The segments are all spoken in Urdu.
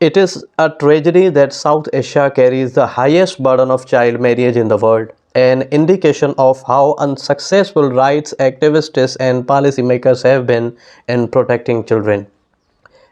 It is a tragedy that South Asia carries the highest burden of child marriage in the world, an indication of how unsuccessful rights activists and policymakers have been in protecting children.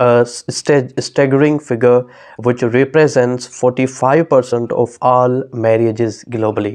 a staggering figure which represents 45% of all marriages globally.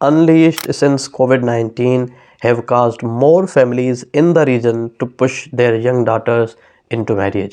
unleashed since COVID-19 have caused more families in the region to push their young daughters into marriage.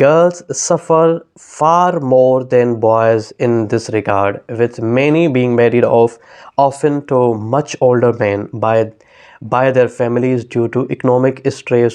Girls suffer far more than boys in this regard, with many being married off often to much older men by their families due to economic stress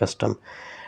custom.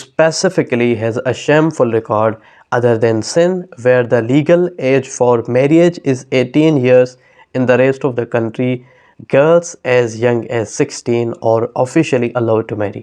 specifically has a shameful record other than sin, where the legal age for marriage is 18 years. In the rest of the country, girls as young as 16 are officially allowed to marry.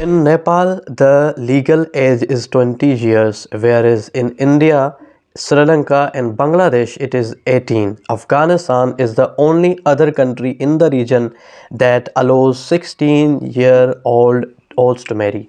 In Nepal, the legal age is 20 years, whereas in India, Sri Lanka and Bangladesh it is 18. Afghanistan is the only other country in the region that allows 16-year-olds to marry.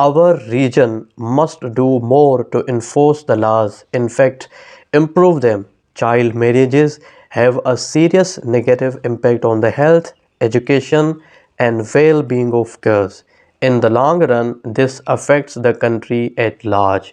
Our region must do more to enforce the laws. In fact, improve them. Child marriages have a serious negative impact on the health, education, and well-being of girls. In the long run, this affects the country at large.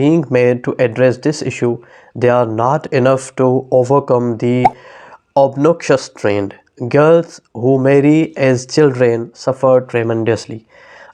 being made to address this issue, they are not enough to overcome the obnoxious trend. Girls who marry as children suffer tremendously.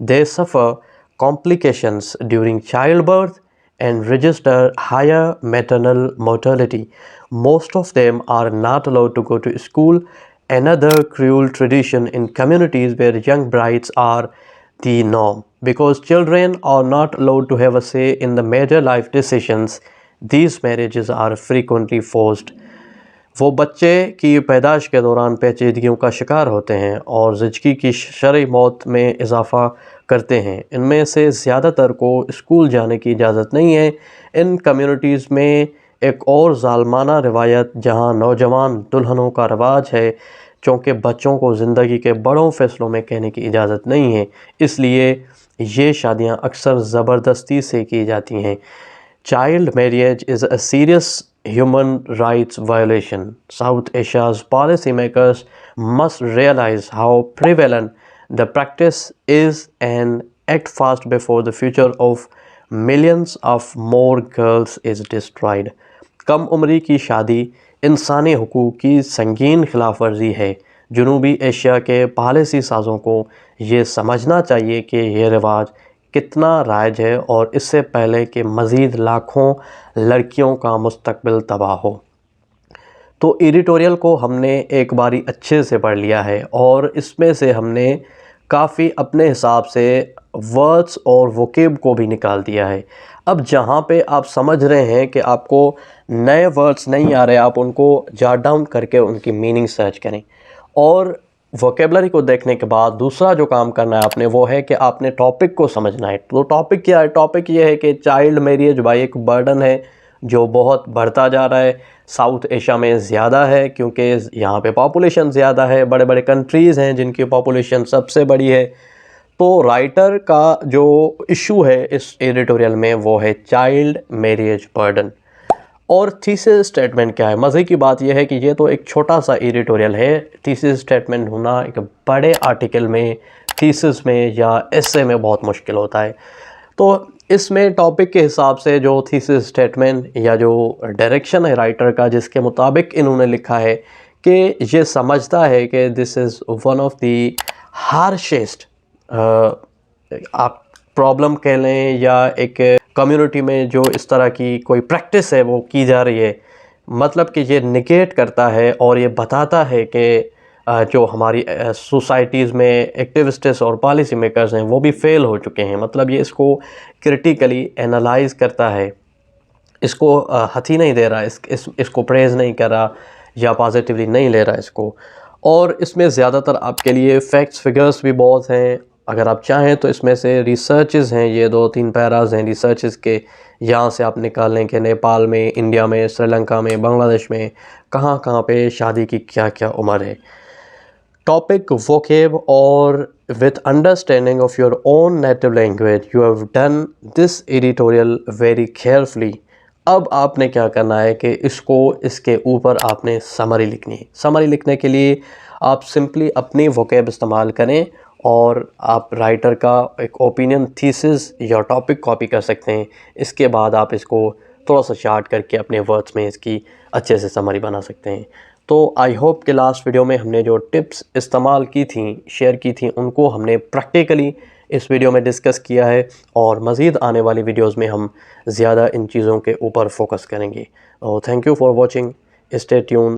They suffer complications during childbirth and register higher maternal mortality. Most of them are not allowed to go to school. Another cruel tradition in communities where young brides are the norm. Because children are not allowed to have a say in the major life decisions, these marriages are frequently forced. وہ بچے کی پیدائش کے دوران پیچیدگیوں کا شکار ہوتے ہیں اور زچگی کی شرعی موت میں اضافہ کرتے ہیں۔ ان میں سے زیادہ تر کو اسکول جانے کی اجازت نہیں ہے۔ ان کمیونٹیز میں ایک اور ظالمانہ روایت جہاں نوجوان دلہنوں کا رواج ہے، چونکہ بچوں کو زندگی کے بڑوں فیصلوں میں کہنے کی اجازت نہیں ہے، اس لیے یہ شادیاں اکثر زبردستی سے کی جاتی ہیں۔ Child marriage is a serious human rights violation. South Asia's policymakers must realize how prevalent the practice is and act fast before the future of millions of more girls is destroyed. کم عمری کی شادی انسانی حقوق کی سنگین خلاف ورزی ہے۔ جنوبی ایشیا کے پالیسی سازوں کو یہ سمجھنا چاہیے کہ یہ رواج کتنا رائج ہے اور اس سے پہلے کہ مزید لاکھوں لڑکیوں کا مستقبل تباہ ہو۔ تو ایڈیٹوریل کو ہم نے ایک باری اچھے سے پڑھ لیا ہے اور اس میں سے ہم نے کافی اپنے حساب سے ورڈز اور ووکیب کو بھی نکال دیا ہے۔ اب جہاں پہ آپ سمجھ رہے ہیں کہ آپ کو نئے ورڈز نہیں آ رہے، آپ ان کو جاٹ ڈاؤن کر کے ان کی میننگ سرچ کریں، اور ووکیبلری کو دیکھنے کے بعد دوسرا جو کام کرنا ہے آپ نے وہ ہے کہ آپ نے ٹاپک کو سمجھنا ہے۔ تو ٹاپک کیا ہے؟ ٹاپک یہ ہے کہ چائلڈ میریج بھائی ایک برڈن ہے جو بہت بڑھتا جا رہا ہے، ساؤتھ ایشیا میں زیادہ ہے کیونکہ یہاں پہ پاپولیشن زیادہ ہے، بڑے بڑے کنٹریز ہیں جن کی پاپولیشن سب سے بڑی ہے۔ تو رائٹر کا جو ایشو ہے اس ایڈیٹوریل میں وہ ہے چائلڈ میریج برڈن۔ اور تھیسس اسٹیٹمنٹ کیا ہے؟ مزے کی بات یہ ہے کہ یہ تو ایک چھوٹا سا ایڈیٹوریل ہے، تھیسس اسٹیٹمنٹ ہونا ایک بڑے آرٹیکل میں، تھیسس میں یا ایسے میں بہت مشکل ہوتا ہے۔ تو اس میں ٹاپک کے حساب سے جو تھیسس اسٹیٹمنٹ یا جو ڈائریکشن ہے رائٹر کا، جس کے مطابق انہوں نے لکھا ہے کہ یہ سمجھتا ہے کہ دس از ون آف دی ہارشیسٹ، آپ پرابلم کہہ لیں یا ایک کمیونٹی میں جو اس طرح کی کوئی پریکٹس ہے وہ کی جا رہی ہے، مطلب کہ یہ نگیٹ کرتا ہے اور یہ بتاتا ہے کہ جو ہماری سوسائٹیز میں ایکٹیوسٹس اور پالیسی میکرز ہیں وہ بھی فیل ہو چکے ہیں۔ مطلب یہ اس کو کرٹیکلی اینالائز کرتا ہے، اس کو ہتھی نہیں دے رہا، اس کو پریز نہیں کر رہا یا پازیٹیولی نہیں لے رہا اس کو۔ اور اس میں زیادہ تر آپ کے لیے فیکٹس فگرز بھی بہت ہیں، اگر آپ چاہیں تو اس میں سے ریسرچز ہیں، یہ 2-3 پیراز ہیں ریسرچز کے، یہاں سے آپ نکال لیں کہ نیپال میں، انڈیا میں، سری لنکا میں، بنگلہ دیش میں کہاں کہاں پہ شادی کی کیا کیا عمر ہے۔ ٹاپک vocab اور with understanding of your own native language you have done this editorial very carefully۔ اب آپ نے کیا کرنا ہے کہ اس کے اوپر آپ نے سمری لکھنی ہے۔ سمری لکھنے کے لیے آپ سمپلی اپنی vocab استعمال کریں اور آپ رائٹر کا ایک اوپینین تھیسس یا ٹاپک کاپی کر سکتے ہیں۔ اس کے بعد آپ اس کو تھوڑا سا شارٹ کر کے اپنے ورڈز میں اس کی اچھے سے سمری بنا سکتے ہیں۔ تو آئی ہوپ کہ لاسٹ ویڈیو میں ہم نے جو ٹپس استعمال کی تھیں، شیئر کی تھیں، ان کو ہم نے پریکٹیکلی اس ویڈیو میں ڈسکس کیا ہے، اور مزید آنے والی ویڈیوز میں ہم زیادہ ان چیزوں کے اوپر فوکس کریں گے۔ Thank you for watching, stay tune.